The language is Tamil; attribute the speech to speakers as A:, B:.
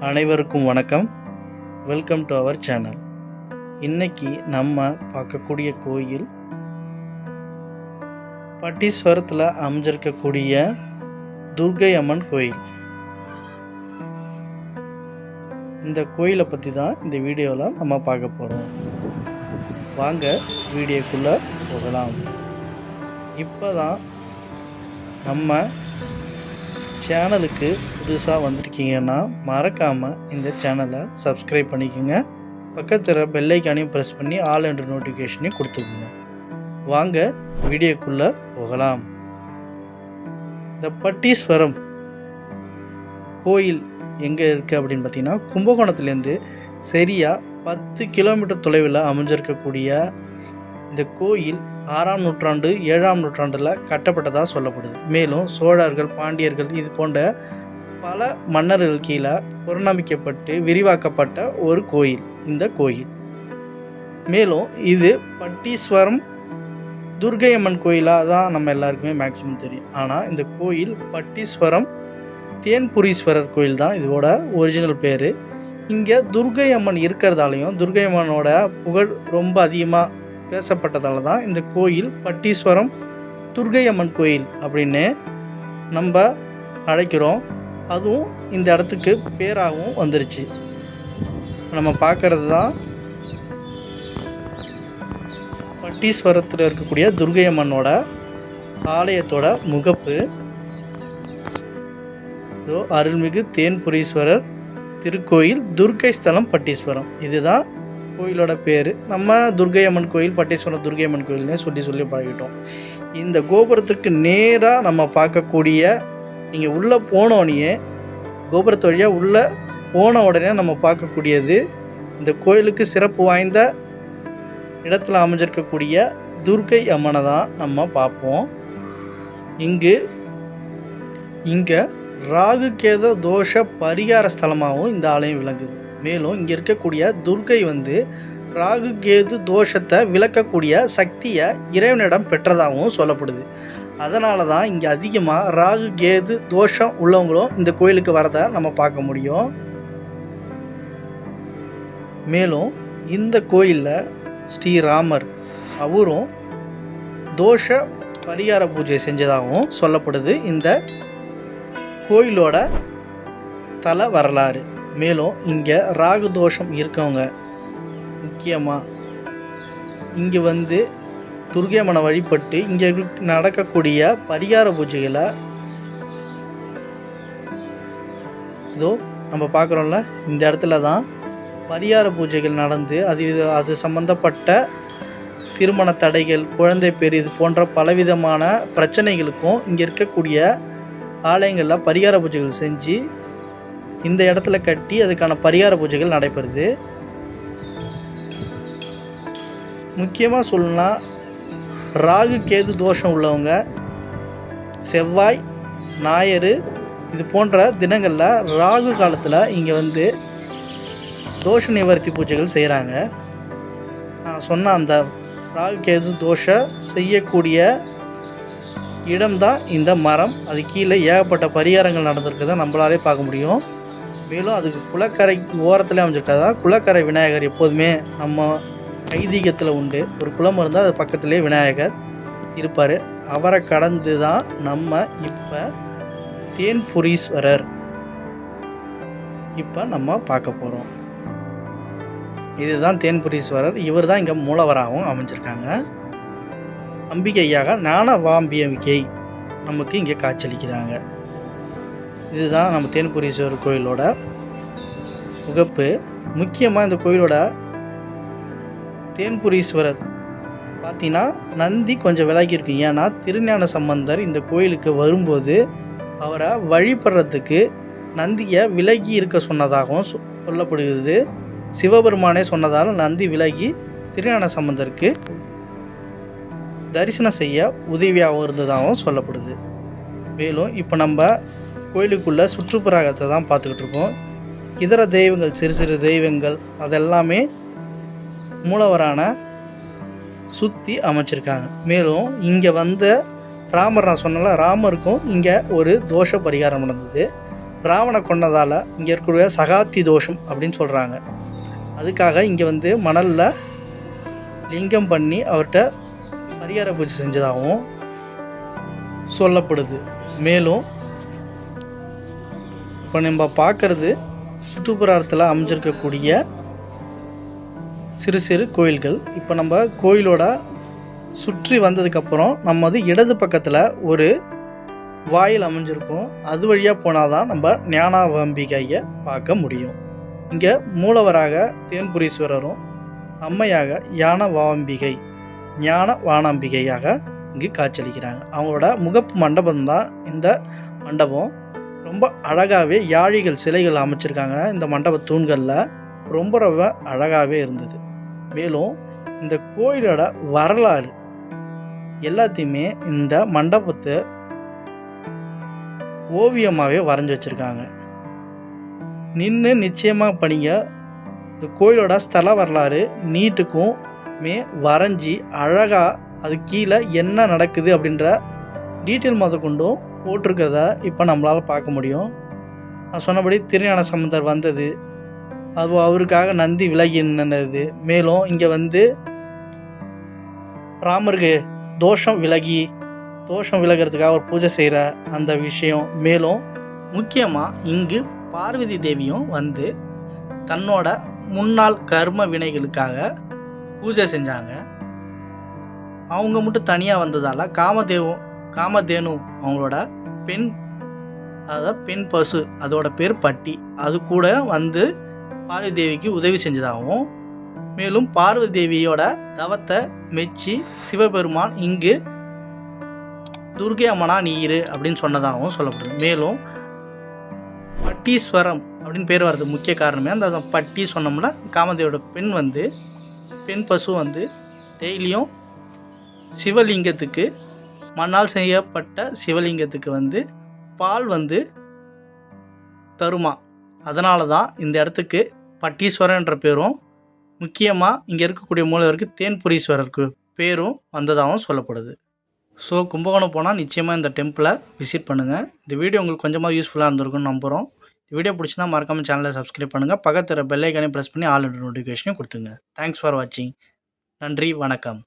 A: அனைவருக்கும் வணக்கம். Welcome to our channel. இன்னைக்கு நம்ம பார்க்கக்கூடிய கோயில் பட்டீஸ்வரத்தில் அமைஞ்சிருக்கக்கூடிய துர்க்கை அம்மன் கோயில். இந்த கோயிலை பற்றி தான் இந்த வீடியோவில் நம்ம பார்க்க போகிறோம். வாங்க வீடியோக்குள்ளே போகலாம். இப்போ தான் நம்ம சேனலுக்கு புதுசாக வந்திருக்கீங்கன்னா மறக்காமல் இந்த சேனலை சப்ஸ்கிரைப் பண்ணிக்கோங்க. பக்கத்தில் பெல் ஐக்கானையும் ப்ரெஸ் பண்ணி ஆல் என்ற நோட்டிஃபிகேஷனையும் கொடுத்துக்கோங்க. வாங்க வீடியோக்குள்ளே போகலாம். இந்த பட்டீஸ்வரம் கோயில் எங்கே இருக்குது அப்படின்னு பார்த்தீங்கன்னா, கும்பகோணத்துலேருந்து சரியாக 10 கிலோமீட்டர் தொலைவில் அமைஞ்சிருக்கக்கூடிய இந்த கோயில் 6ஆம் நூற்றாண்டு 7ஆம் நூற்றாண்டில் கட்டப்பட்டதாக சொல்லப்படுது. மேலும் சோழர்கள், பாண்டியர்கள் இது போன்ற பல மன்னர்கள் கீழே புறநம்பிக்கப்பட்டு விரிவாக்கப்பட்ட ஒரு கோயில் இந்த கோயில். மேலும் இது பட்டீஸ்வரம் துர்க்கை அம்மன் கோயிலாக தான் நம்ம எல்லாருக்குமே மேக்சிமம் தெரியும். ஆனால் இந்த கோயில் பட்டீஸ்வரம் தேன்புரீஸ்வரர் கோயில் தான் இதோட ஒரிஜினல் பேர். இங்கே துர்க்கை அம்மன் இருக்கிறதாலையும் துர்க்கை அம்மனோட புகழ் ரொம்ப அதிகமாக பேசப்பட்டதால தான் இந்த கோயில் பட்டீஸ்வரம் துர்க்கை அம்மன் கோயில் அப்படின்னு நம்ம அழைக்கிறோம். அதுவும் இந்த இடத்துக்கு பேராகவும் வந்துருச்சு. நம்ம பார்க்கறது தான் பட்டீஸ்வரத்தில் இருக்கக்கூடிய துர்க்கை அம்மனோட ஆலயத்தோட முகப்பு. அருள்மிகு தேன்புரீஸ்வரர் திருக்கோயில், துர்க்கை ஸ்தலம் பட்டீஸ்வரம். இதுதான் கோயிலோட பேர். நம்ம துர்க்கை அம்மன் கோயில், பட்டீஸ்வரம் துர்க்கை அம்மன் கோயில்னே சொல்லி பழகிட்டோம். இந்த கோபுரத்துக்கு நேராக நம்ம பார்க்கக்கூடிய, நீங்கள் உள்ளே போனோடனே கோபுரத்து வழியாக உள்ளே போன உடனே நம்ம பார்க்கக்கூடியது இந்த கோயிலுக்கு சிறப்பு வாய்ந்த இடத்துல அமைஞ்சிருக்கக்கூடிய துர்க்கை அம்மனை தான் நம்ம பார்ப்போம். இங்கே ராகு கேது தோஷ பரிகார ஸ்தலமாகவும் இந்த ஆலயம் விளங்குது. மேலும் இங்கே இருக்கக்கூடிய துர்க்கை ராகு கேது தோஷத்தை விளக்கக்கூடிய சக்தியை இறைவனிடம் பெற்றதாகவும் சொல்லப்படுது. அதனால தான் இங்கே அதிகமாக ராகு கேது தோஷம் உள்ளவங்களும் இந்த கோயிலுக்கு வரதை நம்ம பார்க்க முடியும். மேலும் இந்த கோயிலில் ஸ்ரீராமர் அவரும் தோஷ பரிகார பூஜை செஞ்சதாகவும் சொல்லப்படுது இந்த கோயிலோட தல வரலாறு. மேலும் இங்கே ராகு தோஷம் இருக்கவங்க முக்கியமாக இங்கே துர்க்கை அம்மனை வழிபட்டு இங்கே நடக்கக்கூடிய பரிகார பூஜைகளை நம்ம பார்க்குறோம்ல, இந்த இடத்துல தான் பரிகார பூஜைகள் நடந்து அது சம்பந்தப்பட்ட திருமண தடைகள், குழந்தை பேர் இது போன்ற பலவிதமான பிரச்சனைகளுக்கும் இங்கே இருக்கக்கூடிய ஆலயங்களில் பரிகார பூஜைகள் செஞ்சு இந்த இடத்துல கட்டி அதுக்கான பரிகார பூஜைகள் நடைபெறுது. முக்கியமாக சொல்லணும்னா, ராகு கேது தோஷம் உள்ளவங்க செவ்வாய், ஞாயிறு இது போன்ற தினங்களில் ராகு காலத்தில் இங்கே தோஷ நிவர்த்தி பூஜைகள் செய்கிறாங்க. நான் சொன்ன அந்த ராகு கேது தோஷ செய்யக்கூடிய இடம்தான் இந்த மரம். அது கீழே ஏகப்பட்ட பரிகாரங்கள் நடந்திருக்கிறத நம்மளாலே பார்க்க முடியும். மேலும் அதுக்கு குளக்கரை ஓரத்தில் அமைஞ்சிருக்காதா குளக்கரை விநாயகர் எப்போதுமே நம்ம ஐதீகத்தில் உண்டு. ஒரு குளம் இருந்தால் அது பக்கத்துலேயே விநாயகர் இருப்பார். அவரை கடந்து தான் நம்ம இப்போ தேன்புரீஸ்வரர் இப்போ நம்ம பார்க்க போகிறோம். இதுதான் தேன்புரீஸ்வரர். இவர் தான் இங்கே மூலவராகவும் அமைஞ்சிருக்காங்க. அம்பிகையாக ஞானவாம்பிகை நமக்கு இங்கே காட்சியளிக்கிறாங்க. இதுதான் நம்ம தேன்புரீஸ்வரர் கோயிலோட முகப்பு. முக்கியமாக இந்த கோயிலோட தேன்புரீஸ்வரர் பார்த்தீங்கன்னா நந்தி கொஞ்சம் விலகி இருக்கு. ஏன்னா திருஞான சம்பந்தர் இந்த கோயிலுக்கு வரும்போது அவரை வழிபடுறதுக்கு நந்தியை விலகி இருக்க சொன்னதாகவும் சொல்லப்படுகிறது. சிவபெருமானே சொன்னதால் நந்தி விலகி திருஞான சம்பந்தருக்கு தரிசனம் செய்ய உதவியாகவும் இருந்ததாகவும் சொல்லப்படுது. மேலும் இப்போ நம்ம கோயிலுக்குள்ளே சுற்றுப்புறத்தை தான் பார்த்துக்கிட்டு இருக்கோம். இதர தெய்வங்கள், சிறு சிறு தெய்வங்கள் அதெல்லாமே மூலவரான சுற்றி அமைச்சிருக்காங்க. மேலும் இங்கே வந்த ராமர், நான் சொன்னல, ராமருக்கும் இங்கே ஒரு தோஷ பரிகாரம் நடந்தது. ராவணை கொண்டதால் இங்கே இருக்கக்கூடிய சகாத்தி தோஷம் அப்படின்னு சொல்கிறாங்க. அதுக்காக இங்கே வந்து மணலில் லிங்கம் பண்ணி அவர்கிட்ட பரிகார பூஜை செஞ்சதாகவும் சொல்லப்படுது. மேலும் இப்போ நம்ம பார்க்குறது சுற்றுப்புறத்தில் அமைஞ்சிருக்கக்கூடிய சிறு சிறு கோயில்கள். இப்போ நம்ம கோயிலோட சுற்றி வந்ததுக்கப்புறம் நம்ம வந்து இடது பக்கத்தில் ஒரு வாயில் அமைஞ்சிருக்கும். அது வழியாக போனால் தான் நம்ம ஞானாம்பிகையை பார்க்க முடியும். இங்கே மூலவராக தேன்புரீஸ்வரரும் அம்மையாக ஞான வானாம்பிகையாக இங்கு காட்சியளிக்கிறாங்க. அவங்களோட முகப்பு மண்டபம் தான் இந்த மண்டபம். ரொம்ப அழகாகவே யாழிகள் சிலைகள் அமைச்சிருக்காங்க. இந்த மண்டப தூண்களில் ரொம்ப ரொம்ப அழகாகவே இருந்தது. மேலும் இந்த கோயிலோட வரலாறு எல்லாத்தையுமே இந்த மண்டபத்தை ஓவியமாகவே வரைஞ்சி வச்சுருக்காங்க. நின்று நிச்சயமாக படிங்க. இந்த கோயிலோட ஸ்தல வரலாறு நீட்டுக்கும் வரைஞ்சி அழகாக அது கீழே என்ன நடக்குது அப்படின்ற டீட்டெயில் கொண்டும் போட்டிருக்கிறத இப்போ நம்மளால் பார்க்க முடியும். நான் சொன்னபடி திருஞான சம்பந்தர் வந்தது, அது அவருக்காக நந்தி விலகி நின்னது. மேலும் இங்கே வந்து ராமருக்கு தோஷம் விலகிறதுக்காக அவர் பூஜை செய்கிற அந்த விஷயம். மேலும் முக்கியமாக இங்கு பார்வதி தேவியும் வந்து தன்னோட முன்னாள் கர்ம வினைகளுக்காக பூஜை செஞ்சாங்க. அவங்க மட்டும் தனியாக வந்ததால் காமதேனு அவங்களோட பெண், அதாவது பெண் பசு, அதோட பேர் பட்டி, அது கூட வந்து பார்வதி தேவிக்கு உதவி செஞ்சதாகவும், மேலும் பார்வதி தேவியோட தவத்தை மெச்சி சிவபெருமான் இங்கு துர்கை அம்மனா நீரு அப்படின்னு சொன்னதாகவும் சொல்லப்படுது. மேலும் பட்டீஸ்வரம் அப்படின்னு பேர் வர்றது முக்கிய காரணமே அந்த பட்டி சொன்னோம்னா காமதேவியோட பெண் பசு வந்து டெய்லியும் சிவலிங்கத்துக்கு, மண்ணால் செய்யப்பட்ட சிவலிங்கத்துக்கு வந்து பால் வந்து தருமா. அதனால தான் இந்த இடத்துக்கு பட்டீஸ்வரன் என்ற பேரும், முக்கியமாக இங்கே இருக்கக்கூடிய மூலவருக்கு தேன்புரீஸ்வரருக்கு பேரும் வந்ததாகவும் சொல்லப்படுது. ஸோ கும்பகோணம் போனால் நிச்சயமாக இந்த டெம்பிளை விசிட் பண்ணுங்கள். இந்த வீடியோ உங்களுக்கு கொஞ்சமாக யூஸ்ஃபுல்லாக இருந்திருக்குன்னு நம்புகிறோம். இந்த வீடியோ பிடிச்சினா மறக்காமல் சேனலை சப்ஸ்கிரைப் பண்ணுங்கள். பக்கத்தில் பெல் ஐக்கானே ப்ரெஸ் பண்ணி ஆல் நோட்டிஃபிகேஷனையும் கொடுத்துங்க. தேங்க்ஸ் ஃபார் வாட்சிங். நன்றி, வணக்கம்.